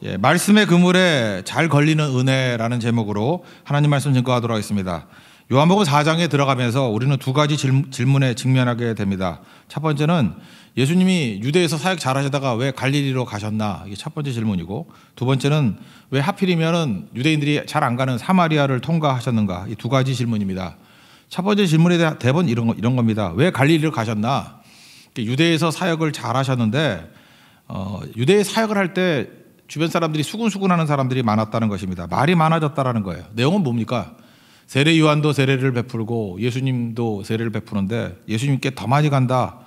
말씀의 그물에 잘 걸리는 은혜라는 제목으로 하나님 말씀 증거하도록 하겠습니다. 요한복음 4장에 들어가면서 우리는 두 가지 질문에 직면하게 됩니다. 첫 번째는 예수님이 유대에서 사역 잘하시다가 왜 갈릴리로 가셨나? 이게 첫 번째 질문이고, 두 번째는 왜 하필이면 유대인들이 잘 안 가는 사마리아를 통과하셨는가? 이 두 가지 질문입니다. 첫 번째 질문에 대한 대본 이런 겁니다. 왜 갈릴리로 가셨나? 유대에서 사역을 잘하셨는데 유대에 사역을 할 때 주변 사람들이 수군수군하는 사람들이 많았다는 것입니다. 말이 많아졌다라는 거예요. 내용은 뭡니까? 세례 요한도 세례를 베풀고 예수님도 세례를 베푸는데 예수님께 더 많이 간다.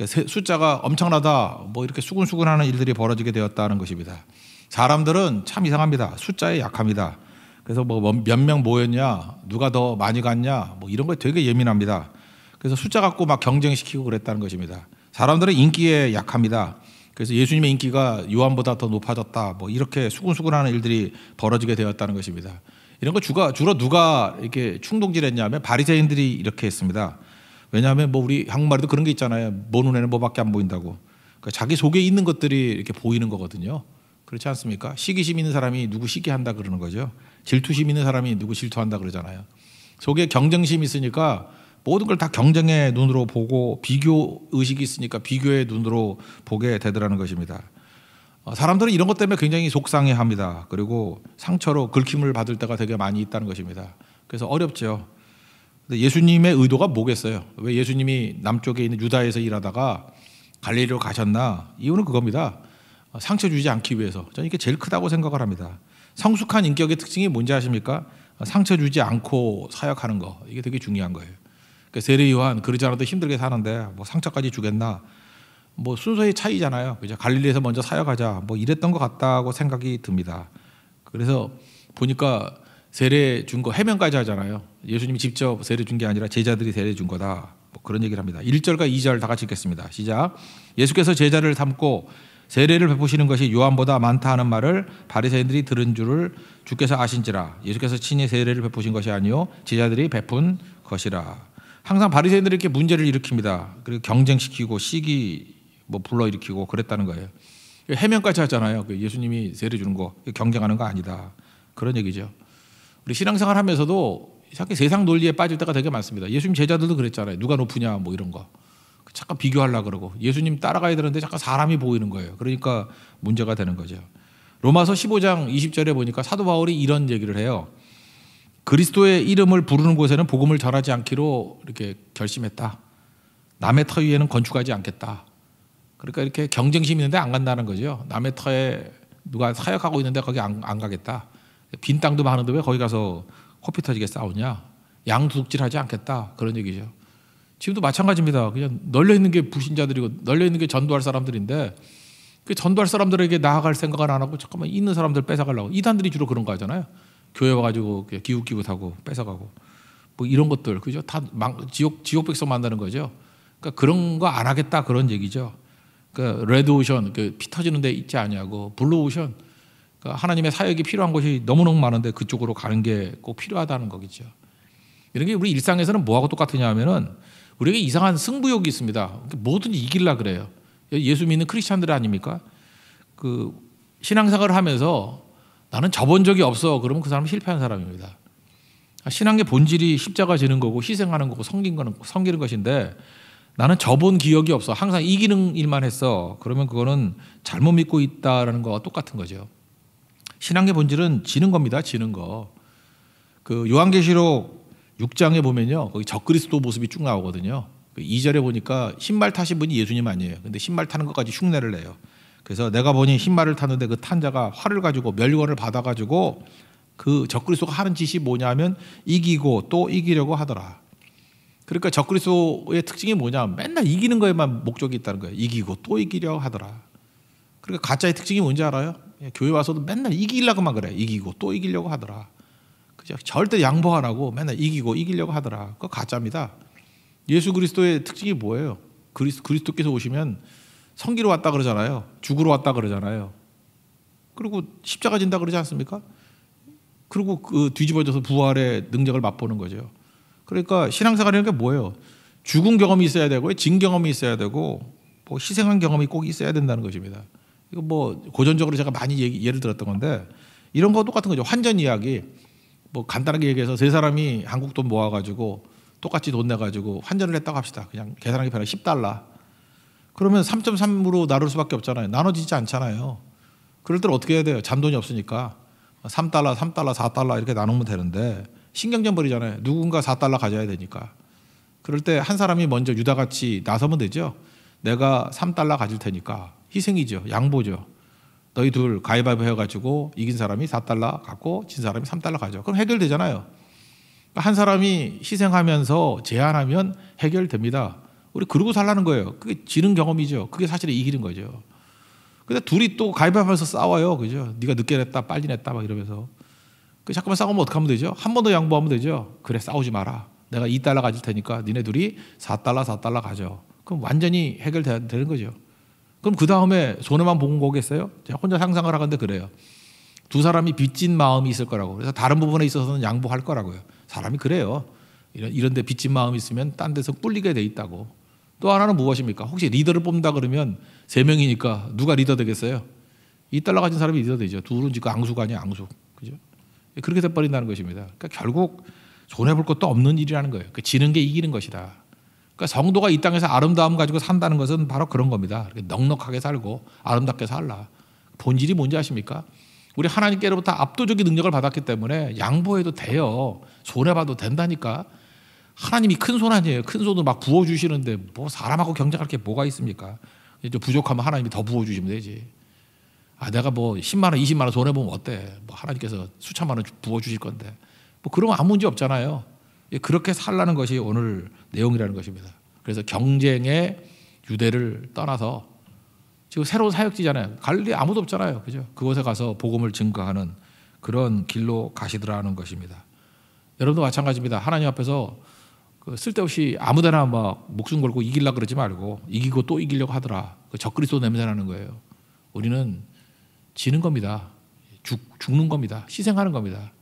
숫자가 엄청나다. 뭐 이렇게 수군수군하는 일들이 벌어지게 되었다는 것입니다. 사람들은 참 이상합니다. 숫자에 약합니다. 그래서 뭐 몇 명 모였냐, 누가 더 많이 갔냐, 뭐 이런 거에 되게 예민합니다. 그래서 숫자 갖고 막 경쟁시키고 그랬다는 것입니다. 사람들은 인기에 약합니다. 그래서 예수님의 인기가 요한보다 더 높아졌다. 뭐 이렇게 수군수군하는 일들이 벌어지게 되었다는 것입니다. 이런 거 주로 누가 이렇게 충동질했냐면 바리새인들이 이렇게 했습니다. 왜냐하면 뭐 우리 한국말에도 그런 게 있잖아요. 뭐 눈에는 뭐밖에 안 보인다고. 그러니까 자기 속에 있는 것들이 이렇게 보이는 거거든요. 그렇지 않습니까? 시기심 있는 사람이 누구 시기한다 그러는 거죠. 질투심 있는 사람이 누구 질투한다 그러잖아요. 속에 경쟁심이 있으니까 모든 걸 다 경쟁의 눈으로 보고 비교 의식이 있으니까 비교의 눈으로 보게 되더라는 것입니다. 사람들은 이런 것 때문에 굉장히 속상해합니다. 그리고 상처로 긁힘을 받을 때가 되게 많이 있다는 것입니다. 그래서 어렵죠. 근데 예수님의 의도가 뭐겠어요? 왜 예수님이 남쪽에 있는 유다에서 일하다가 갈릴리로 가셨나? 이유는 그겁니다. 상처 주지 않기 위해서. 저는 이게 제일 크다고 생각을 합니다. 성숙한 인격의 특징이 뭔지 아십니까? 상처 주지 않고 사역하는 거. 이게 되게 중요한 거예요. 그러니까 세례 요한 그러지 않아도 힘들게 사는데 뭐 상처까지 주겠나? 뭐 순서의 차이잖아요. 그죠? 갈릴리에서 먼저 사역하자. 뭐 이랬던 것 같다고 생각이 듭니다. 그래서 보니까 세례 준 거 해명까지 하잖아요. 예수님이 직접 세례 준 게 아니라 제자들이 세례 준 거다. 뭐 그런 얘기를 합니다. 1절과 2절 다 같이 읽겠습니다. 시작. 예수께서 제자를 삼고 세례를 베푸시는 것이 요한보다 많다 하는 말을 바리새인들이 들은 줄을 주께서 아신지라. 예수께서 친히 세례를 베푸신 것이 아니요 제자들이 베푼 것이라. 항상 바리새인들이 이렇게 문제를 일으킵니다. 그리고 경쟁시키고 시기 뭐 불러일으키고 그랬다는 거예요. 해명까지 하잖아요. 예수님이 세례 주는 거 경쟁하는 거 아니다. 그런 얘기죠. 우리 신앙생활 하면서도 자꾸 세상 논리에 빠질 때가 되게 많습니다. 예수님 제자들도 그랬잖아요. 누가 높으냐 뭐 이런 거. 잠깐 비교하려고 그러고 예수님 따라가야 되는데 잠깐 사람이 보이는 거예요. 그러니까 문제가 되는 거죠. 로마서 15장 20절에 보니까 사도 바울이 이런 얘기를 해요. 그리스도의 이름을 부르는 곳에는 복음을 전하지 않기로 이렇게 결심했다. 남의 터 위에는 건축하지 않겠다. 그러니까 이렇게 경쟁심 있는데 안 간다는 거죠. 남의 터에 누가 사역하고 있는데 거기 안 가겠다. 빈 땅도 많은데 왜 거기 가서 코피 터지게 싸우냐. 양도둑질하지 않겠다. 그런 얘기죠. 지금도 마찬가지입니다. 그냥 널려 있는 게 불신자들이고 널려 있는 게 전도할 사람들인데 그 전도할 사람들에게 나아갈 생각을 안 하고 잠깐만 있는 사람들 뺏어가려고. 이단들이 주로 그런 거 하잖아요. 교회 와가지고 기웃기웃하고 뺏어가고 뭐 이런 것들 그죠? 다 지옥 백성 만드는 거죠. 그러니까 그런 거 안 하겠다 그런 얘기죠. 그러니까 레드 오션 피 터지는 데 있지 않냐고 블루 오션 그러니까 하나님의 사역이 필요한 곳이 너무너무 많은데 그쪽으로 가는 게 꼭 필요하다는 거겠죠. 이런 게 우리 일상에서는 뭐하고 똑같으냐 하면은 우리에게 이상한 승부욕이 있습니다. 뭐든지 이기려고 그래요. 예수 믿는 크리스찬들 아닙니까? 그 신앙생활을 하면서 나는 져본 적이 없어. 그러면 그 사람은 실패한 사람입니다. 신앙의 본질이 십자가 지는 거고 희생하는 거고 섬기는 것인데 나는 져본 기억이 없어. 항상 이기는 일만 했어. 그러면 그거는 잘못 믿고 있다라는 거와 똑같은 거죠. 신앙의 본질은 지는 겁니다. 지는 거. 그 요한계시록 6장에 보면요. 거기 적그리스도 모습이 쭉 나오거든요. 2절에 보니까 신발 타신 분이 예수님 아니에요. 근데 신발 타는 것까지 흉내를 내요. 그래서 내가 보니 신발을 탔는데 그 탄 자가 활을 가지고 멸류관을 받아가지고 그 적그리스도가 하는 짓이 뭐냐면 이기고 또 이기려고 하더라. 그러니까 적그리스도의 특징이 뭐냐 맨날 이기는 거에만 목적이 있다는 거예요. 이기고 또 이기려고 하더라. 그러니까 가짜의 특징이 뭔지 알아요? 교회 와서도 맨날 이기려고만 그래. 이기고 또 이기려고 하더라. 그죠? 절대 양보 안 하고 맨날 이기고 이기려고 하더라. 그거 가짜입니다. 예수 그리스도의 특징이 뭐예요? 그리스도께서 오시면 성기로 왔다 그러잖아요. 죽으러 왔다 그러잖아요. 그리고 십자가 진다 그러지 않습니까? 그리고 그 뒤집어져서 부활의 능력을 맛보는 거죠. 그러니까 신앙생활이라는 게 뭐예요? 죽은 경험이 있어야 되고 진 경험이 있어야 되고 뭐 희생한 경험이 꼭 있어야 된다는 것입니다. 이거 뭐 고전적으로 제가 많이 예를 들었던 건데 이런 거 똑같은 거죠. 환전 이야기. 뭐 간단하게 얘기해서 세 사람이 한국 돈 모아가지고 똑같이 돈 내가지고 환전을 했다고 합시다. 그냥 계산하기 편하게 $10. 그러면 3.3으로 나눌 수밖에 없잖아요. 나눠지지 않잖아요. 그럴 때는 어떻게 해야 돼요? 잔돈이 없으니까 $3, $4 이렇게 나누면 되는데 신경전 벌이잖아요. 누군가 $4 가져야 되니까. 그럴 때 한 사람이 먼저 유다같이 나서면 되죠. 내가 $3 가질 테니까. 희생이죠. 양보죠. 너희 둘 가위바위보 해가지고 이긴 사람이 $4 갖고 진 사람이 $3 가져. 그럼 해결되잖아요. 한 사람이 희생하면서 제한하면 해결됩니다. 우리 그러고 살라는 거예요. 그게 지는 경험이죠. 그게 사실 이기는 거죠. 근데 둘이 또 가위바위보해서 싸워요. 그죠? 네가 늦게 냈다, 빨리 냈다 막 이러면서. 잠깐만 싸우면 어떻게 하면 되죠? 한 번 더 양보하면 되죠. 그래, 싸우지 마라. 내가 $2 가질 테니까 니네 둘이 $4 가져. 그럼 완전히 해결되는 거죠. 그럼 그 다음에 손해만 본 거겠어요? 제가 혼자 상상을 하건데 그래요. 두 사람이 빚진 마음이 있을 거라고. 그래서 다른 부분에 있어서는 양보할 거라고요. 사람이 그래요. 이런 데 빚진 마음이 있으면 딴 데서 꿀리게 돼 있다고. 또 하나는 무엇입니까? 혹시 리더를 뽑는다 그러면 3명이니까 누가 리더 되겠어요? $2 가진 사람이 리더 되죠. 둘은 지금 앙수가 아니야, 앙수. 그죠? 그렇게 돼버린다는 것입니다. 그러니까 결국 손해볼 것도 없는 일이라는 거예요. 지는 게 이기는 것이다. 그러니까 성도가 이 땅에서 아름다움 가지고 산다는 것은 바로 그런 겁니다. 넉넉하게 살고 아름답게 살라. 본질이 뭔지 아십니까? 우리 하나님께로부터 압도적인 능력을 받았기 때문에 양보해도 돼요. 손해봐도 된다니까. 하나님이 큰 손 아니에요. 큰 손으로 막 부어주시는데 뭐 사람하고 경쟁할 게 뭐가 있습니까? 이제 부족하면 하나님이 더 부어주시면 되지. 내가 뭐 10만 원, 20만 원 손해보면 어때? 뭐 하나님께서 수천만 원 부어주실 건데. 뭐 그런 거 아무 문제 없잖아요. 그렇게 살라는 것이 오늘 내용이라는 것입니다. 그래서 경쟁의 유대를 떠나서 지금 새로운 사역지잖아요. 갈릴리 아무도 없잖아요. 그죠? 그곳에 가서 복음을 증거하는 그런 길로 가시더라는 것입니다. 여러분도 마찬가지입니다. 하나님 앞에서 쓸데없이 아무데나 막 목숨 걸고 이기려고 그러지 말고 이기고 또 이기려고 하더라. 적그리스도 냄새 나는 거예요. 우리는 지는 겁니다. 죽는 겁니다. 희생하는 겁니다.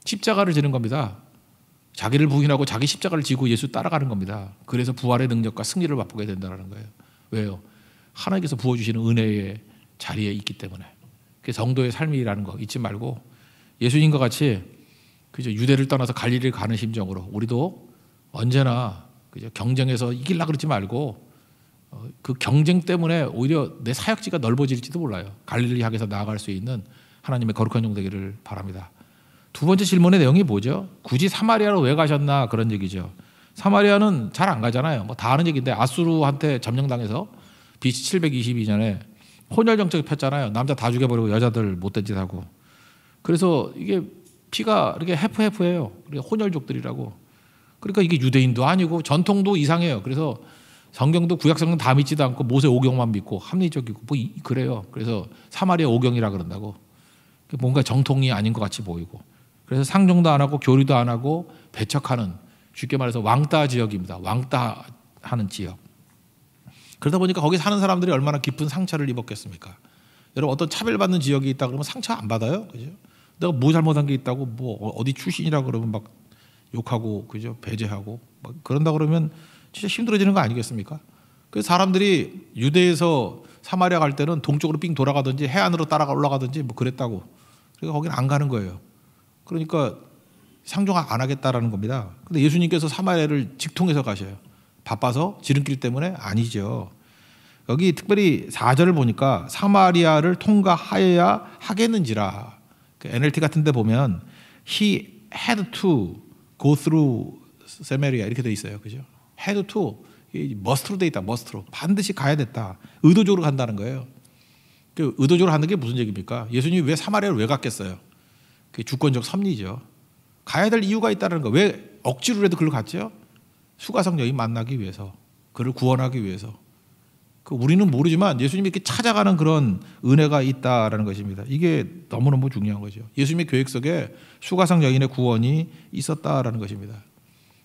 십자가를 지는 겁니다. 자기를 부인하고 자기 십자가를 지고 예수 따라가는 겁니다. 그래서 부활의 능력과 승리를 맛보게 된다는 거예요. 왜요? 하나님께서 부어주시는 은혜의 자리에 있기 때문에. 그게 성도의 삶이라는 거 잊지 말고 예수님과 같이 그죠? 유대를 떠나서 갈릴리를 가는 심정으로 우리도 언제나 그죠? 경쟁에서 이기려고 그러지 말고 그 경쟁 때문에 오히려 내 사역지가 넓어질지도 몰라요. 갈릴리 향해서 나아갈 수 있는 하나님의 거룩한 종 되기를 바랍니다. 두 번째 질문의 내용이 뭐죠? 굳이 사마리아로 왜 가셨나 그런 얘기죠. 사마리아는 잘 안 가잖아요. 뭐 다 아는 얘기인데 아수르한테 점령당해서 BC 722년에 혼혈 정책을 폈잖아요. 남자 다 죽여버리고 여자들 못된 짓 하고. 그래서 이게 피가 이렇게 해프해프해요. 혼혈족들이라고. 그러니까 이게 유대인도 아니고 전통도 이상해요. 그래서 성경도 구약성경 다 믿지도 않고 모세 오경만 믿고 합리적이고 뭐 그래요. 그래서 사마리아 오경이라 그런다고. 뭔가 정통이 아닌 것 같이 보이고. 그래서 상종도 안 하고 교류도 안 하고 배척하는 쉽게 말해서 왕따 지역입니다. 왕따하는 지역. 그러다 보니까 거기 사는 사람들이 얼마나 깊은 상처를 입었겠습니까? 여러분 어떤 차별받는 지역이 있다 그러면 상처 안 받아요? 그죠? 내가 뭐 잘못한 게 있다고 뭐 어디 출신이라 그러면 막 욕하고 그죠? 배제하고 막 그런다 그러면 진짜 힘들어지는 거 아니겠습니까? 그래서 사람들이 유대에서 사마리아 갈 때는 동쪽으로 삥 돌아가든지 해안으로 따라가 올라가든지 뭐 그랬다고. 그러니까 거기는 안 가는 거예요. 그러니까 상종 안 하겠다라는 겁니다. 근데 예수님께서 사마리아를 직통해서 가셔요. 바빠서 지름길 때문에 아니죠. 여기 특별히 4절을 보니까 사마리아를 통과하여야 하겠는지라. NLT 같은 데 보면 He had to go through Samaria 이렇게 돼 있어요. 그죠? had to 머스트로 돼 있다. 머스트로 반드시 가야 됐다. 의도적으로 간다는 거예요. 그 의도적으로 하는 게 무슨 얘기입니까? 예수님이 왜 사마리아를 왜 갔겠어요? 그게 주권적 섭리죠. 가야 될 이유가 있다는 거. 왜 억지로라도 그걸 갔죠? 수가성 여인 만나기 위해서, 그를 구원하기 위해서. 우리는 모르지만 예수님이 이렇게 찾아가는 그런 은혜가 있다라는 것입니다. 이게 너무너무 중요한 거죠. 예수님의 계획 속에 수가성 여인의 구원이 있었다라는 것입니다.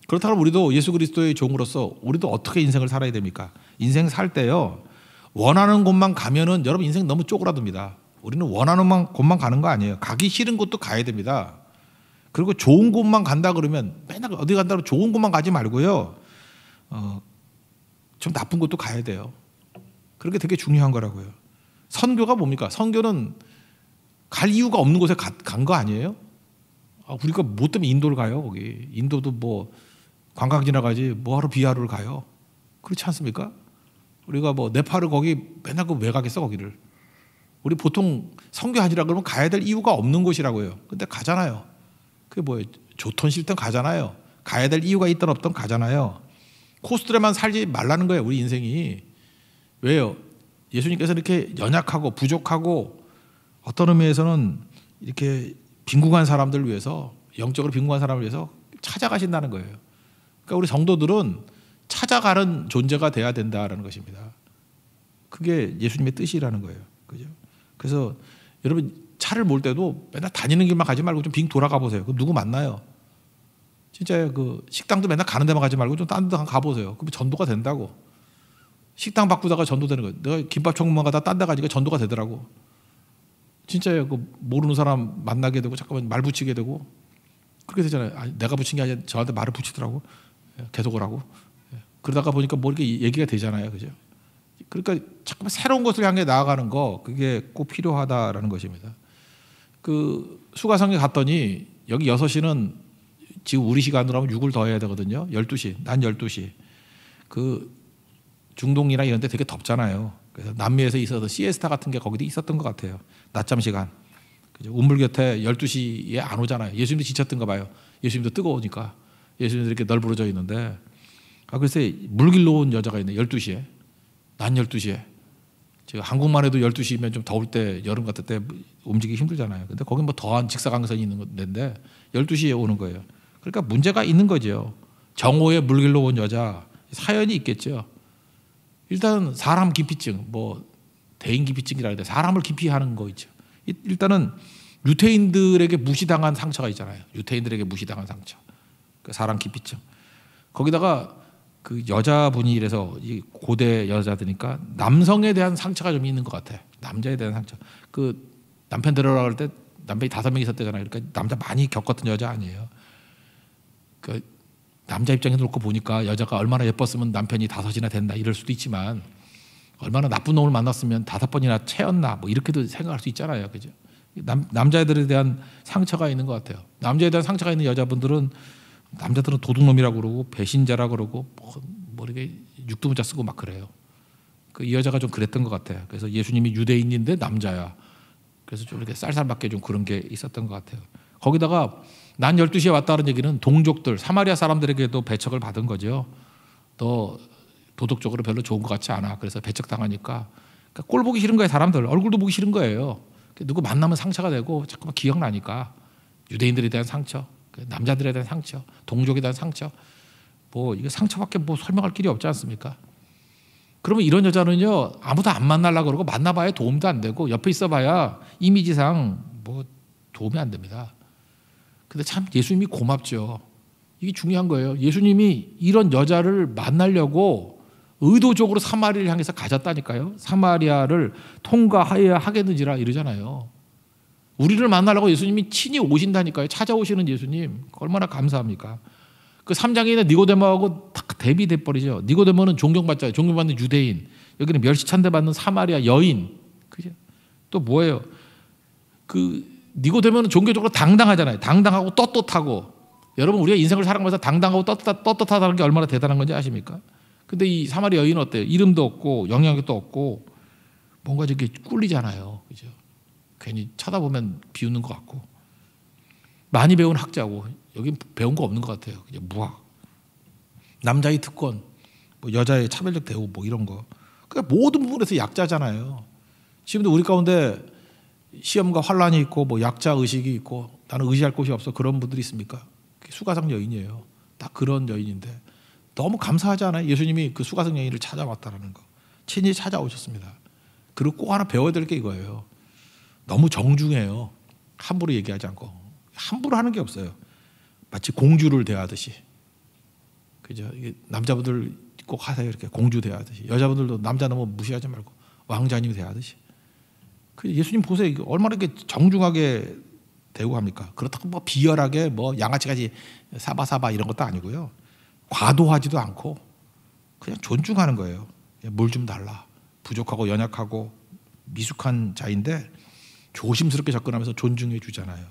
그렇다면 우리도 예수 그리스도의 종으로서 우리도 어떻게 인생을 살아야 됩니까? 인생 살 때요. 원하는 곳만 가면은 여러분 인생 너무 쪼그라듭니다. 우리는 원하는 곳만 가는 거 아니에요. 가기 싫은 곳도 가야 됩니다. 그리고 좋은 곳만 간다 그러면 맨날 어디 간다고 좋은 곳만 가지 말고요. 좀 나쁜 곳도 가야 돼요. 그런 게 되게 중요한 거라고요. 선교가 뭡니까? 선교는 갈 이유가 없는 곳에 간 거 아니에요? 우리가 뭐 때문에 인도를 가요? 거기 인도도 뭐 관광지나 가지 뭐하러 비하를 가요? 그렇지 않습니까? 우리가 뭐 네팔을 거기 맨날 왜 가겠어 거기를? 우리 보통 선교하지라 그러면 가야 될 이유가 없는 곳이라고요. 근데 가잖아요. 그게 뭐예요? 좋든 싫든 가잖아요. 가야 될 이유가 있든 없든 가잖아요. 코스들에만 살지 말라는 거예요. 우리 인생이. 왜요? 예수님께서 이렇게 연약하고 부족하고 어떤 의미에서는 이렇게 빈궁한 사람들을 위해서, 영적으로 빈궁한 사람을 위해서 찾아가신다는 거예요. 그러니까 우리 성도들은 찾아가는 존재가 돼야 된다라는 것입니다. 그게 예수님의 뜻이라는 거예요. 그죠? 그래서 여러분 차를 몰 때도 맨날 다니는 길만 가지 말고 좀 빙 돌아가 보세요. 그럼 누구 만나요? 진짜 그 식당도 맨날 가는 데만 가지 말고 좀 딴 데 가보세요. 그러면 전도가 된다고. 식당 바꾸다가 전도되는 거예요. 내가 김밥 천국만 가다 딴 데 가니까 전도가 되더라고. 진짜요. 그 모르는 사람 만나게 되고 잠깐만 말 붙이게 되고 그렇게 되잖아요. 내가 붙인 게 아니라 저한테 말을 붙이더라고. 계속 오라고. 그러다가 보니까 뭐 이렇게 얘기가 되잖아요. 그죠? 그러니까 잠깐만 새로운 곳을 향해 나아가는 거 그게 꼭 필요하다라는 것입니다. 그 수가성에 갔더니 여기 6시는 지금 우리 시간으로 하면 6을 더해야 되거든요. 12시, 난 12시. 그 중동이나 이런 데 되게 덥잖아요. 그래서 남미에서 있어서 시에스타 같은 게 거기도 있었던 것 같아요. 낮잠 시간. 그죠? 우물 곁에 12시에 안 오잖아요. 예수님도 지쳤던가 봐요. 예수님도 뜨거우니까. 예수님도 이렇게 널브러져 있는데 글쎄 물길로 온 여자가 있네. 12시에. 난 12시에. 제가 한국만 해도 12시면 좀 더울 때 여름 같을 때 움직이기 힘들잖아요. 근데 거긴 뭐 더한 직사광선이 있는 건데 12시에 오는 거예요. 그러니까 문제가 있는 거죠. 정오에 물길로 온 여자 사연이 있겠죠. 일단 사람 기피증, 뭐 대인 기피증이라 해야 사람을 기피하는 거 있죠. 일단은 유태인들에게 무시당한 상처가 있잖아요. 유태인들에게 무시당한 상처. 그 사람 기피증. 거기다가 그 여자분이 이래서 이 고대 여자들이니까 남성에 대한 상처가 좀 있는 것 같아. 남자에 대한 상처. 그 남편 데려갈 때 남편이 5명 있었대잖아요. 그러니까 남자 많이 겪었던 여자 아니에요. 그 남자 입장에서 놓고 보니까 여자가 얼마나 예뻤으면 남편이 5이나 된다 이럴 수도 있지만 얼마나 나쁜 놈을 만났으면 5번이나 채였나 뭐 이렇게도 생각할 수 있잖아요. 그죠? 남자애들에 대한 상처가 있는 것 같아요. 남자에 대한 상처가 있는 여자분들은 남자들은 도둑놈이라고 그러고 배신자라고 그러고 뭐 이렇게 육두문자 쓰고 막 그래요. 이 여자가 좀 그랬던 것 같아요. 그래서 예수님이 유대인인데 남자야. 그래서 좀 이렇게 쌀쌀맞게 좀 그런 게 있었던 것 같아요. 거기다가 난 12시에 왔다는 얘기는 동족들 사마리아 사람들에게도 배척을 받은 거죠. 너 도덕적으로 별로 좋은 것 같지 않아. 그래서 배척당하니까 그러니까 꼴 보기 싫은 거예요. 사람들 얼굴도 보기 싫은 거예요. 누구 만나면 상처가 되고 자꾸만 기억나니까 유대인들에 대한 상처, 남자들에 대한 상처, 동족에 대한 상처, 뭐 이게 상처밖에 뭐 설명할 길이 없지 않습니까? 그러면 이런 여자는요 아무도 안 만나려고 그러고 만나봐야 도움도 안 되고 옆에 있어봐야 이미지상 뭐 도움이 안 됩니다. 근데 참 예수님이 고맙죠. 이게 중요한 거예요. 예수님이 이런 여자를 만나려고 의도적으로 사마리아를 향해서 가졌다니까요. 사마리아를 통과해야 하겠는지라 이러잖아요. 우리를 만나려고 예수님이 친히 오신다니까요. 찾아오시는 예수님 얼마나 감사합니까? 그 3장에 있는 니고데모하고 딱 대비돼 버리죠. 니고데모는 존경받잖아요. 존경받는 유대인. 여기는 멸시찬대 받는 사마리아 여인. 그죠? 또 뭐예요? 그 니고데모는 종교적으로 당당하잖아요. 당당하고 떳떳하고. 여러분 우리가 인생을 살아가면서 당당하고 떳떳하다는 게 얼마나 대단한 건지 아십니까? 근데 이 사마리아 여인은 어때요? 이름도 없고 영향력도 없고 뭔가 저렇게 꿀리잖아요. 그죠? 괜히 쳐다보면 비웃는 것 같고. 많이 배운 학자고 여긴 배운 거 없는 것 같아요. 그냥 무학. 남자의 특권, 뭐 여자의 차별적 대우 뭐 이런 거. 그러니까 모든 부분에서 약자잖아요. 지금도 우리 가운데 시험과 환란이 있고 뭐 약자 의식이 있고 나는 의지할 곳이 없어 그런 분들이 있습니까? 수가성 여인이에요. 딱 그런 여인인데 너무 감사하지 않아요? 예수님이 그 수가성 여인을 찾아왔다는 거. 친히 찾아오셨습니다. 그리고 꼭 하나 배워야 될 게 이거예요. 너무 정중해요. 함부로 얘기하지 않고. 함부로 하는 게 없어요. 마치 공주를 대하듯이. 그죠? 남자분들 꼭 하세요. 이렇게 공주 대하듯이. 여자분들도 남자 너무 무시하지 말고 왕자님 대하듯이. 예수님 보세요. 얼마나 이렇게 정중하게 대우합니까? 그렇다고 뭐 비열하게 뭐 양아치까지 사바사바 이런 것도 아니고요. 과도하지도 않고 그냥 존중하는 거예요. 물 좀 달라. 부족하고 연약하고 미숙한 자인데 조심스럽게 접근하면서 존중해 주잖아요.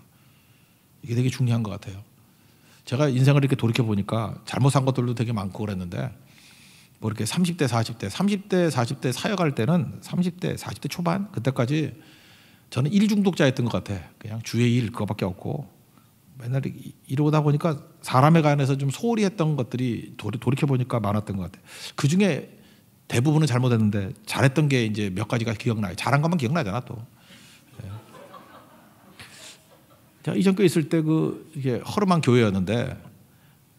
이게 되게 중요한 것 같아요. 제가 인생을 이렇게 돌이켜 보니까 잘못한 것들도 되게 많고 그랬는데 뭐 이렇게 30대, 40대 사역할 때는 30대, 40대 초반 그때까지 저는 일 중독자였던 것 같아. 그냥 주의 일 그거밖에 없고 맨날 이러다 보니까 사람에 관해서 좀 소홀히 했던 것들이 돌이켜 보니까 많았던 것 같아. 그 중에 대부분은 잘못했는데 잘했던 게 이제 몇 가지가 기억나요. 잘한 것만 기억나잖아 또. 제가 이전 교회 있을 때 이게 허름한 교회였는데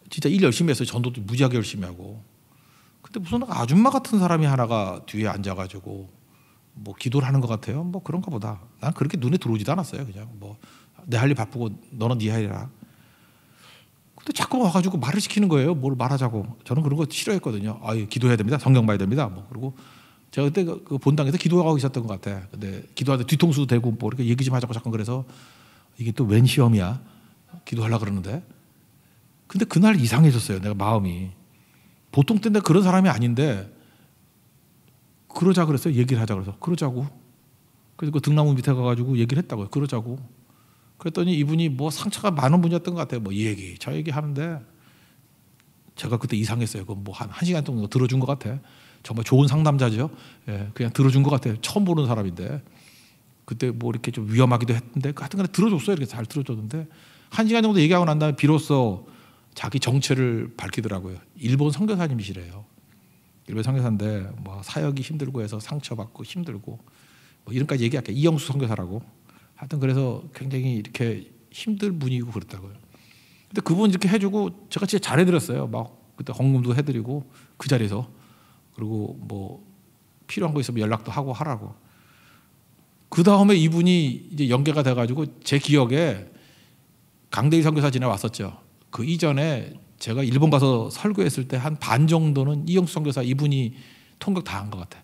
진짜 일 열심히 했어요. 전도도 무지하게 열심히 하고. 근데 무슨 아줌마 같은 사람이 하나가 뒤에 앉아가지고 뭐 기도를 하는 것 같아요. 뭐 그런가 보다. 난 그렇게 눈에 들어오지도 않았어요. 그냥 뭐 내 할 일 바쁘고 너는 네 할 일이라. 근데 자꾸 와가지고 말을 시키는 거예요. 뭘 말하자고. 저는 그런 거 싫어했거든요. 기도해야 됩니다. 성경 봐야 됩니다. 뭐 그리고 제가 그때 그 본당에서 기도하고 있었던 것 같아. 근데 기도하는데 뒤통수도 대고 뭐 이렇게 얘기 좀 하자고 잠깐 그래서 이게 또 웬 시험이야? 기도하려고 그러는데. 근데 그날 이상해졌어요. 내가 마음이. 보통 때 내가 그런 사람이 아닌데 그러자 그랬어요. 얘기를 하자 그래서 그러자고. 그래서 그 등나무 밑에 가가지고 얘기를 했다고요. 그러자고. 그랬더니 이분이 뭐 상처가 많은 분이었던 것 같아요. 뭐 이 얘기 저 얘기 하는데 제가 그때 이상했어요. 그 뭐 한 시간 정도 들어준 것 같아. 정말 좋은 상담자죠. 예, 그냥 들어준 것 같아요. 처음 보는 사람인데 그때 뭐 이렇게 좀 위험하기도 했는데 하여튼간에 들어줬어요. 이렇게 잘 들어줬는데 한 시간 정도 얘기하고 난 다음에 비로소 자기 정체를 밝히더라고요. 일본 선교사님이시래요. 일본 선교사인데 뭐 사역이 힘들고 해서 상처받고 힘들고 뭐 이런까지 얘기할게요. 이영수 선교사라고. 하여튼 그래서 굉장히 이렇게 힘들 분이고 그렇다고요. 근데 그분 이렇게 해주고 제가 진짜 잘해드렸어요. 막 그때 헌금도 해드리고 그 자리에서 그리고 뭐 필요한 거 있으면 연락도 하고 하라고. 그 다음에 이분이 이제 연계가 돼가지고 제 기억에 강대희 선교사 지나왔었죠. 그 이전에 제가 일본 가서 설교했을 때 한 반 정도는 이영수 선교사 이분이 통역 다 한 것 같아.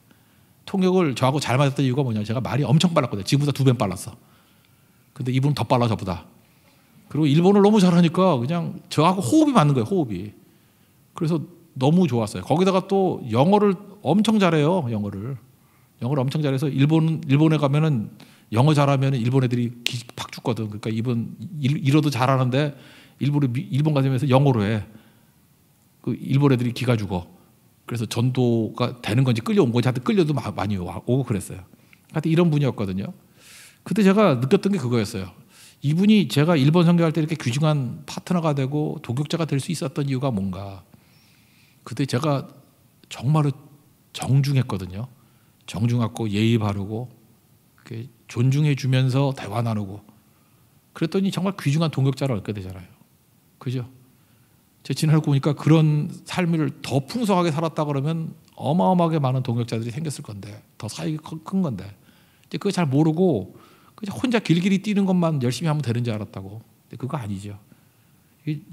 통역을 저하고 잘 맞았던 이유가 뭐냐. 제가 말이 엄청 빨랐거든요. 지금보다 2배 빨랐어. 근데 이분은 더 빨라 저보다. 그리고 일본어를 너무 잘하니까 그냥 저하고 호흡이 맞는 거예요. 호흡이. 그래서 너무 좋았어요. 거기다가 또 영어를 엄청 잘해요. 영어를 엄청 잘해서 일본에 가면은 영어 잘하면 일본 애들이 팍 죽거든. 그러니까 이분 일어도 잘하는데 일본 가면서 영어로 해. 그 일본 애들이 기가 죽어. 그래서 전도가 되는 건지 끌려온 건지 하여튼 끌려도 많이 오고 그랬어요. 하여튼 이런 분이었거든요. 그때 제가 느꼈던 게 그거였어요. 이분이 제가 일본 선교할 때 이렇게 귀중한 파트너가 되고 도격자가 될 수 있었던 이유가 뭔가. 그때 제가 정말로 정중했거든요. 정중하고 예의 바르고 존중해 주면서 대화 나누고 그랬더니 정말 귀중한 동역자를 얻게 되잖아요. 그죠? 제가 지나고 보니까 그런 삶을 더 풍성하게 살았다 그러면 어마어마하게 많은 동역자들이 생겼을 건데 더 사역이 큰 건데 이제 그거 잘 모르고 그냥 혼자 길길이 뛰는 것만 열심히 하면 되는 줄 알았다고. 근데 그거 아니죠.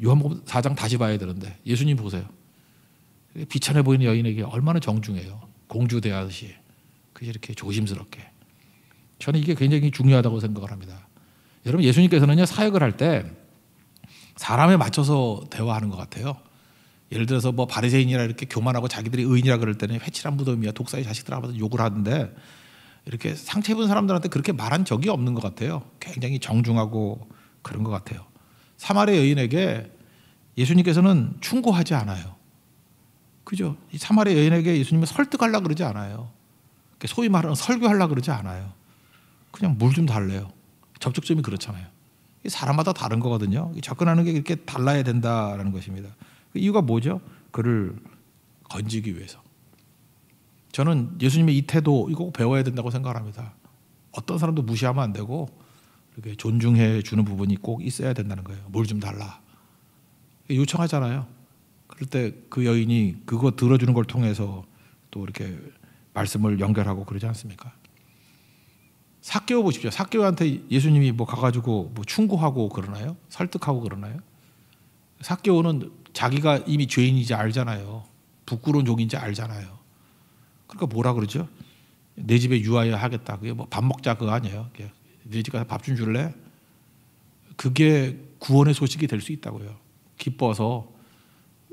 요한복음 4장 다시 봐야 되는데 예수님 보세요. 비천해 보이는 여인에게 얼마나 정중해요. 공주 대하듯이. 이렇게 조심스럽게. 저는 이게 굉장히 중요하다고 생각을 합니다. 여러분 예수님께서는요 사역을 할 때 사람에 맞춰서 대화하는 것 같아요. 예를 들어서 뭐 바리새인이라 이렇게 교만하고 자기들이 의인이라 그럴 때는 회칠한 무덤이야 독사의 자식들아 하면서 욕을 하는데 이렇게 상처 입은 사람들한테 그렇게 말한 적이 없는 것 같아요. 굉장히 정중하고 그런 것 같아요. 사마리아 여인에게 예수님께서는 충고하지 않아요. 그죠? 이 사마리아 여인에게 예수님은 설득하려고 그러지 않아요. 소위 말하는 설교하려고 그러지 않아요. 그냥 물 좀 달래요. 접촉점이 그렇잖아요. 사람마다 다른 거거든요. 접근하는 게 이렇게 달라야 된다라는 것입니다. 이유가 뭐죠? 그를 건지기 위해서. 저는 예수님의 이 태도 이거 꼭 배워야 된다고 생각합니다. 어떤 사람도 무시하면 안 되고 이렇게 존중해 주는 부분이 꼭 있어야 된다는 거예요. 물 좀 달라. 요청하잖아요. 그럴 때 그 여인이 그거 들어주는 걸 통해서 또 이렇게 말씀을 연결하고 그러지 않습니까? 삭개오 보십시오. 삭개오한테 예수님이 뭐 가가지고 뭐 충고하고 그러나요? 설득하고 그러나요? 삭개오는 자기가 이미 죄인인지 알잖아요. 부끄러운 종인지 알잖아요. 그러니까 뭐라 그러죠? 내 집에 유하여 하겠다. 그게 뭐 밥 먹자 그거 아니에요. 내 집 가서 밥 좀 줄래? 그게 구원의 소식이 될 수 있다고요. 기뻐서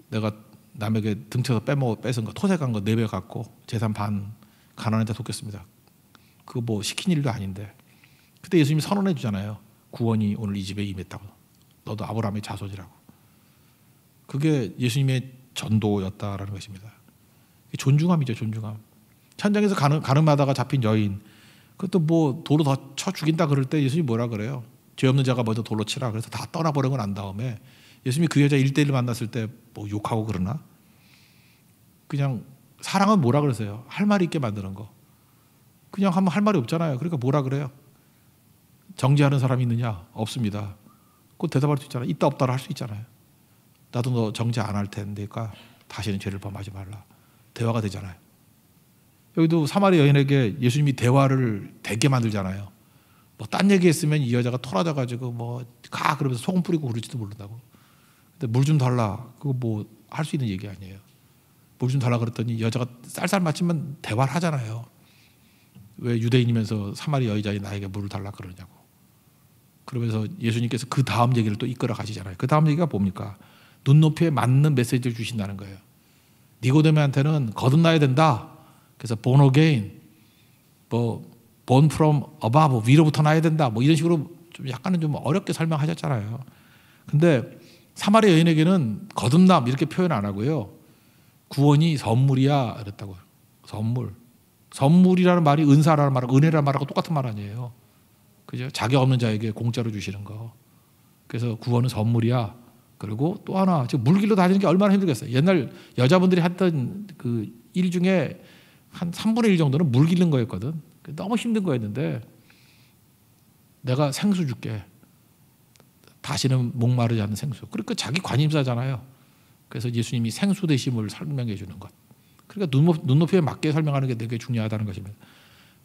내가 남에게 등쳐서 뺏은 거 토색한 거 4배 갖고 재산 반 가난한 자 돕겠습니다. 그거 뭐 시킨 일도 아닌데. 그때 예수님이 선언해 주잖아요. 구원이 오늘 이 집에 임했다고. 너도 아브라함의 자손이라고. 그게 예수님의 전도였다라는 것입니다. 존중함이죠, 존중함. 천장에서 가늠하다가 잡힌 여인, 그것도 뭐 돌로 더 쳐 죽인다 그럴 때 예수님이 뭐라 그래요? 죄 없는 자가 먼저 돌로 치라. 그래서 다 떠나버리고 난 다음에 예수님이 그 여자 1대1 만났을 때 뭐 욕하고 그러나? 그냥 사랑은 뭐라 그러세요? 할 말이 있게 만드는 거. 그냥 하면 할 말이 없잖아요. 그러니까 뭐라 그래요? 정죄하는 사람이 있느냐? 없습니다. 그거 대답할 수 있잖아요. 있다 없다를 할 수 있잖아요. 나도 너 정죄 안 할 테니까 다시는 죄를 범하지 말라. 대화가 되잖아요. 여기도 사마리 여인에게 예수님이 대화를 되게 만들잖아요. 뭐 딴 얘기했으면 이 여자가 토라져가지고 뭐 가 그러면서 소금 뿌리고 그럴지도 모른다고. 근데 물 좀 달라. 그거 뭐 할 수 있는 얘기 아니에요. 물 좀 달라 그랬더니 여자가 쌀쌀 맞으면 대화를 하잖아요. 왜 유대인이면서 사마리 여자이 나에게 물을 달라 그러냐고. 그러면서 예수님께서 그 다음 얘기를 또 이끌어 가시잖아요. 그 다음 얘기가 뭡니까? 눈높이에 맞는 메시지를 주신다는 거예요. 니고데모한테는 거듭나야 된다. 그래서 born again, 뭐 born from above, 위로부터 나야 된다. 뭐 이런 식으로 좀 약간은 좀 어렵게 설명하셨잖아요. 근데 사마리 여인에게는 거듭남 이렇게 표현 안 하고요. 구원이 선물이야 그랬다고요. 선물. 선물이라는 말이 은사라는 말하고 은혜라는 말하고 똑같은 말 아니에요. 그죠? 자격 없는 자에게 공짜로 주시는 거. 그래서 구원은 선물이야. 그리고 또 하나, 지금 물길로 다니는 게 얼마나 힘들겠어요. 옛날 여자분들이 했던 그 일 중에 한 3분의 1 정도는 물 기른 거였거든. 너무 힘든 거였는데 내가 생수 줄게. 다시는 목마르지 않는 생수. 그러니까 자기 관심사잖아요. 그래서 예수님이 생수 되심을 설명해 주는 것. 그러니까 눈높이에 맞게 설명하는 게 되게 중요하다는 것입니다.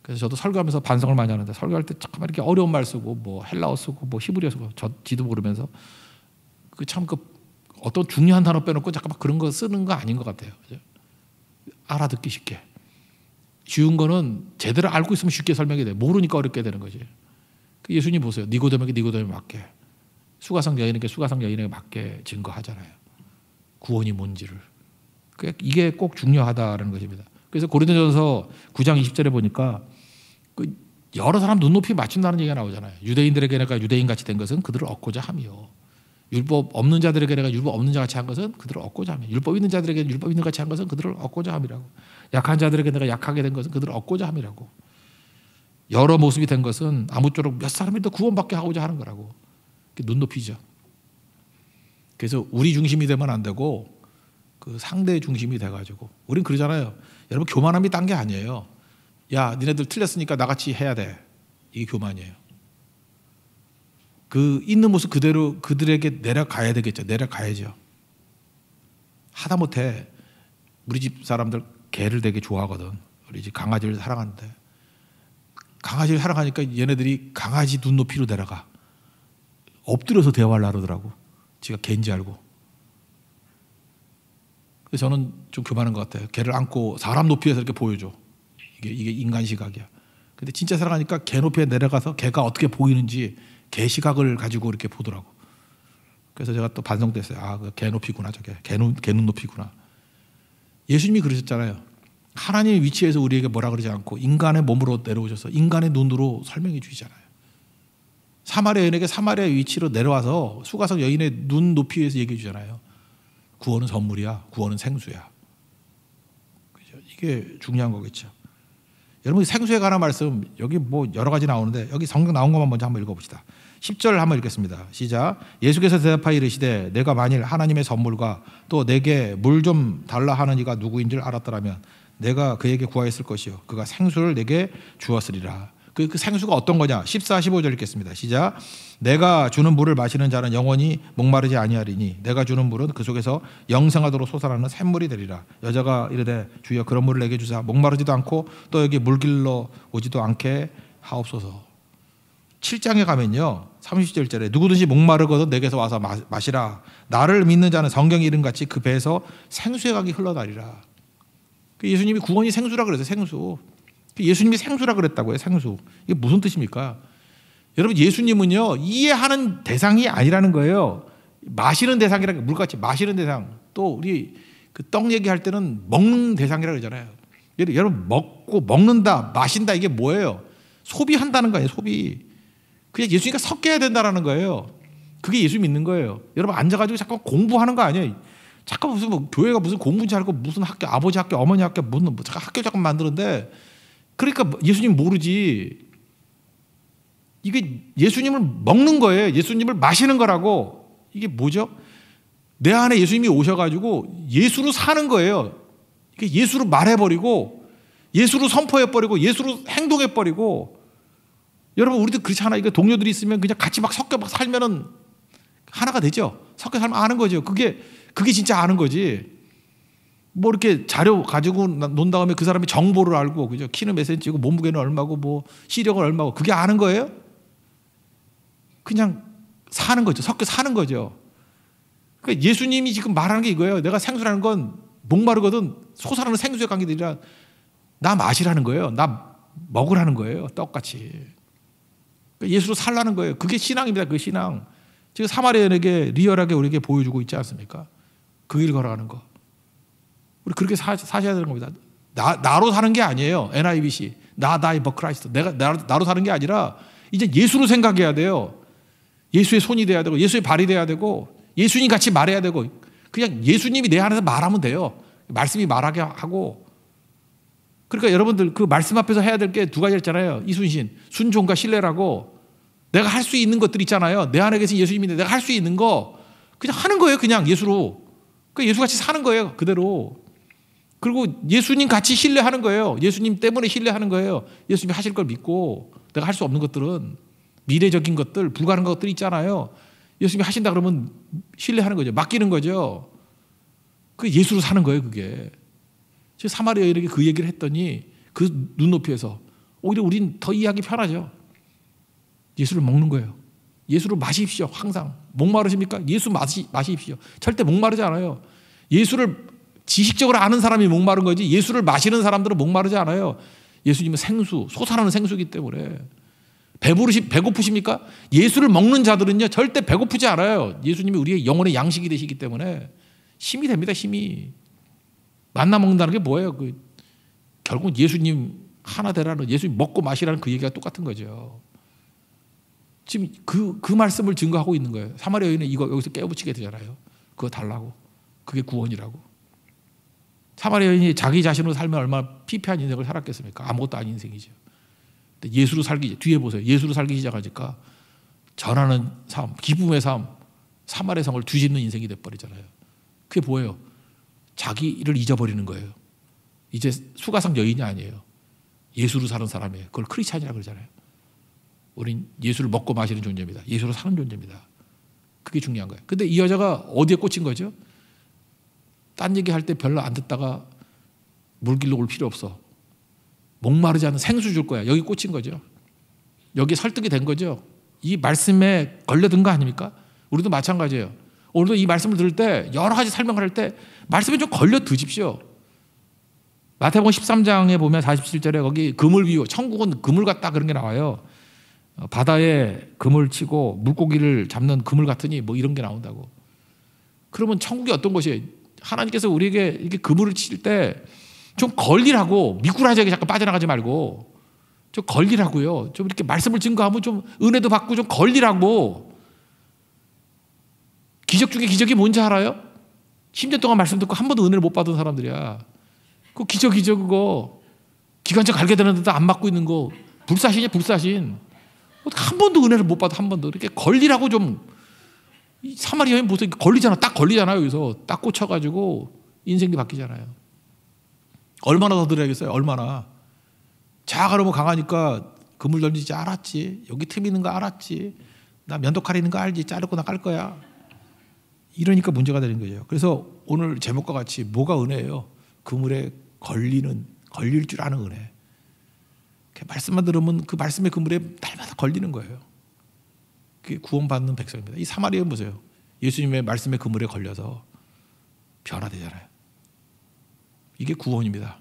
그래서 저도 설교하면서 반성을 많이 하는데 설교할 때 잠깐만 이렇게 어려운 말 쓰고 뭐 헬라어 쓰고 뭐 히브리어 쓰고 지도 모르면서 그 참 그 어떤 중요한 단어 빼놓고 잠깐만 그런 거 쓰는 거 아닌 것 같아요. 그죠? 알아듣기 쉽게. 쉬운 거는 제대로 알고 있으면 쉽게 설명이 돼. 모르니까 어렵게 되는 거지. 예수님 보세요. 니고데모에게 맞게. 수가성 여인에게 맞게 증거하잖아요. 구원이 뭔지를. 이게 꼭 중요하다는 것입니다. 그래서 고린도전서 9장 20절에 보니까 그 여러 사람 눈높이 맞춘다는 얘기가 나오잖아요. 유대인들에게 내가 유대인같이 된 것은 그들을 얻고자 함이요. 율법 없는 자들에게 내가 율법 없는 자같이 한 것은 그들을 얻고자 함이요. 율법 있는 자들에게 율법 있는 같이 한 것은 그들을 얻고자 함이라고. 약한 자들에게 내가 약하게 된 것은 그들을 얻고자 함이라고. 여러 모습이 된 것은 아무쪼록 몇 사람이 더 구원받게 하고자 하는 거라고. 눈높이죠. 그래서 우리 중심이 되면 안 되고 그 상대 중심이 돼가지고 우린 그러잖아요. 여러분 교만함이 딴 게 아니에요. 야 니네들 틀렸으니까 나같이 해야 돼. 이게 교만이에요. 그 있는 모습 그대로 그들에게 내려가야 되겠죠. 내려가야죠. 하다못해 우리 집 사람들 개를 되게 좋아하거든. 우리 집 강아지를 사랑하는데 강아지를 사랑하니까 얘네들이 강아지 눈높이로 내려가. 엎드려서 대화를 나누더라고. 지가 개인지 알고. 그래서 저는 좀 교만한 것 같아요. 개를 안고 사람 높이에서 이렇게 보여줘. 이게 인간 시각이야. 근데 진짜 사랑하니까 개 높이에 내려가서 개가 어떻게 보이는지 개 시각을 가지고 이렇게 보더라고. 그래서 제가 또 반성됐어요. 아, 개 높이구나 저게. 개 눈 높이구나. 예수님이 그러셨잖아요. 하나님의 위치에서 우리에게 뭐라 그러지 않고 인간의 몸으로 내려오셔서 인간의 눈으로 설명해 주시잖아요. 사마리아 여인에게 사마리아의 위치로 내려와서 수가성 여인의 눈 높이에서 얘기해 주잖아요. 구원은 선물이야. 구원은 생수야. 그죠? 이게 중요한 거겠죠. 여러분 생수에 관한 말씀 여기 뭐 여러 가지 나오는데 여기 성경 나온 것만 먼저 한번 읽어봅시다. 10절 한번 읽겠습니다. 시작. 예수께서 대답하여 이르시되 내가 만일 하나님의 선물과 또 내게 물 좀 달라 하는 이가 누구인 줄 알았더라면 내가 그에게 구하였을 것이요 그가 생수를 내게 주었으리라. 그 생수가 어떤 거냐? 14, 15절 읽겠습니다. 시작. 내가 주는 물을 마시는 자는 영원히 목마르지 아니하리니 내가 주는 물은 그 속에서 영생하도록 솟아나는 샘물이 되리라. 여자가 이르되 주여 그런 물을 내게 주사 목마르지도 않고 또 여기 물길로 오지도 않게 하옵소서. 7장에 가면요 30절에 누구든지 목마르거든 내게서 와서 마시라. 나를 믿는 자는 성경의 이름같이 그 배에서 생수의 강이 흘러나리라. 예수님이 구원이 생수라 그래서 생수. 예수님이 생수라 그랬다고요. 생수. 이게 무슨 뜻입니까? 여러분 예수님은요 이해하는 대상이 아니라는 거예요. 마시는 대상이라는 게 물같이 마시는 대상. 또 우리 그 떡 얘기할 때는 먹는 대상이라고 그러잖아요. 여러분 먹고 먹는다 마신다 이게 뭐예요? 소비한다는 거예요. 소비. 그냥 예수님과 섞여야 된다는 거예요. 그게 예수 믿는 거예요. 여러분 앉아가지고 잠깐 공부하는 거 아니에요. 잠깐 무슨 뭐 교회가 무슨 공부 잘하고 무슨 학교, 아버지 학교, 어머니 학교, 무슨 잠깐 학교 잠깐 만드는데, 그러니까 예수님 모르지. 이게 예수님을 먹는 거예요. 예수님을 마시는 거라고. 이게 뭐죠? 내 안에 예수님이 오셔가지고 예수로 사는 거예요. 이게 예수로 말해버리고, 예수로 선포해버리고, 예수로 행동해버리고. 여러분 우리도 그렇잖아요. 이거 동료들이 있으면 그냥 같이 막 섞여 막 살면은 하나가 되죠. 섞여 살면 아는 거죠. 그게 진짜 아는 거지. 뭐 이렇게 자료 가지고 논 다음에 그 사람이 정보를 알고, 그죠? 키는 몇 센치고 몸무게는 얼마고 뭐 시력은 얼마고, 그게 아는 거예요? 그냥 사는 거죠. 섞여 사는 거죠. 그러니까 예수님이 지금 말하는 게 이거예요. 내가 생수라는 건 목마르거든 솟아나는 생수의 관계들이 아니라 나 마시라는 거예요. 나 먹으라는 거예요. 떡같이. 그러니까 예수로 살라는 거예요. 그게 신앙입니다. 그 신앙. 지금 사마리아인에게 리얼하게 우리에게 보여주고 있지 않습니까? 그 길 걸어가는 거. 우리 그렇게 사셔야 되는 겁니다. 나로 사는 게 아니에요. NIBC. 나이 버크라이스트. 내가 나로 사는 게 아니라 이제 예수로 생각해야 돼요. 예수의 손이 돼야 되고, 예수의 발이 돼야 되고, 예수님 같이 말해야 되고, 그냥 예수님이 내 안에서 말하면 돼요. 말씀이 말하게 하고. 그러니까 여러분들 그 말씀 앞에서 해야 될 게 두 가지 있잖아요. 이순신, 순종과 신뢰라고. 내가 할 수 있는 것들 있잖아요. 내 안에 계신 예수님인데 내가 할 수 있는 거 그냥 하는 거예요. 그냥 예수로. 그러니까 예수같이 사는 거예요. 그대로. 그리고 예수님 같이 신뢰하는 거예요. 예수님 때문에 신뢰하는 거예요. 예수님이 하실 걸 믿고, 내가 할 수 없는 것들은 미래적인 것들, 불가능한 것들이 있잖아요. 예수님이 하신다 그러면 신뢰하는 거죠. 맡기는 거죠. 그 예수로 사는 거예요. 그게. 제가 사마리아인에게 그 얘기를 했더니 그 눈높이에서 오히려 우린 더 이해하기 편하죠. 예수를 먹는 거예요. 예수를 마십시오. 항상. 목마르십니까? 예수 마십시오. 절대 목마르지 않아요. 예수를 지식적으로 아는 사람이 목마른 거지, 예수를 마시는 사람들은 목마르지 않아요. 예수님은 생수, 솟아나는 생수이기 때문에. 배고프십니까? 예수를 먹는 자들은요 절대 배고프지 않아요. 예수님이 우리의 영혼의 양식이 되시기 때문에 힘이 됩니다. 힘이. 만나 먹는다는 게 뭐예요? 결국 예수님 하나 되라는, 예수님 먹고 마시라는 그 얘기가 똑같은 거죠. 지금 그 말씀을 증거하고 있는 거예요. 사마리아 여인은 이거 여기서 깨우치게 되잖아요. 그거 달라고. 그게 구원이라고. 사마리아 여인이 자기 자신으로 살면 얼마나 피폐한 인생을 살았겠습니까? 아무것도 아닌 인생이죠. 근데 예수로 살기, 뒤에 보세요. 예수로 살기 시작하니까 전하는 삶, 기쁨의 삶, 사마리아 성을 뒤집는 인생이 돼버리잖아요. 그게 뭐예요? 자기를 잊어버리는 거예요. 이제 수가성 여인이 아니에요. 예수로 사는 사람이에요. 그걸 크리스찬이라고 그러잖아요. 우린 예수를 먹고 마시는 존재입니다. 예수로 사는 존재입니다. 그게 중요한 거예요. 근데 이 여자가 어디에 꽂힌 거죠? 딴 얘기할 때 별로 안 듣다가 물길로 올 필요 없어. 목마르지 않은 생수 줄 거야. 여기 꽂힌 거죠. 여기 설득이 된 거죠. 이 말씀에 걸려든 거 아닙니까? 우리도 마찬가지예요. 오늘도 이 말씀을 들을 때, 여러 가지 설명을 할 때 말씀에 좀 걸려 드십시오. 마태복음 13장에 보면 47절에 거기 금을 비유, 천국은 금을 같다 그런 게 나와요. 바다에 금을 치고 물고기를 잡는 그물 같으니 뭐 이런 게 나온다고. 그러면 천국이 어떤 것이에요? 하나님께서 우리에게 이렇게 그물을 칠 때 좀 걸리라고, 미꾸라지에게 잠깐 빠져나가지 말고 좀 걸리라고요. 좀 이렇게 말씀을 증거하면 좀 은혜도 받고 좀 걸리라고. 기적 중에 기적이 뭔지 알아요? 10년 동안 말씀 듣고 한 번도 은혜를 못 받은 사람들이야. 그 기적 그거 기관총 갈게 되는데도 안 맞고 있는 거 불사신이야, 불사신. 한 번도 은혜를 못 받아. 한 번도. 이렇게 걸리라고 좀. 사마리아 여인 보세요. 걸리잖아. 딱 걸리잖아요. 여기서 딱 꽂혀가지고 인생이 바뀌잖아요. 얼마나 더 드려야겠어요? 얼마나. 자가 너무 강하니까 그물 던지지 알았지. 여기 틈 있는 거 알았지. 나 면도칼 있는 거 알지. 자르고 나갈 거야. 이러니까 문제가 되는 거죠. 그래서 오늘 제목과 같이 뭐가 은혜예요? 그물에 걸릴 줄 아는 은혜. 말씀만 들으면 그 말씀의 그물에 날마다 걸리는 거예요. 그게 구원받는 백성입니다. 이 사마리아는 보세요. 예수님의 말씀의 그물에 걸려서 변화되잖아요. 이게 구원입니다.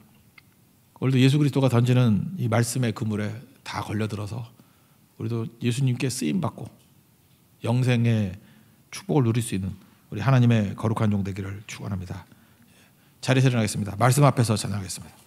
오늘도 예수 그리스도가 던지는 이 말씀의 그물에 다 걸려들어서 우리도 예수님께 쓰임받고 영생의 축복을 누릴 수 있는 우리 하나님의 거룩한 종 되기를 축원합니다. 자리에서 일어나겠습니다. 말씀 앞에서 찬양하겠습니다.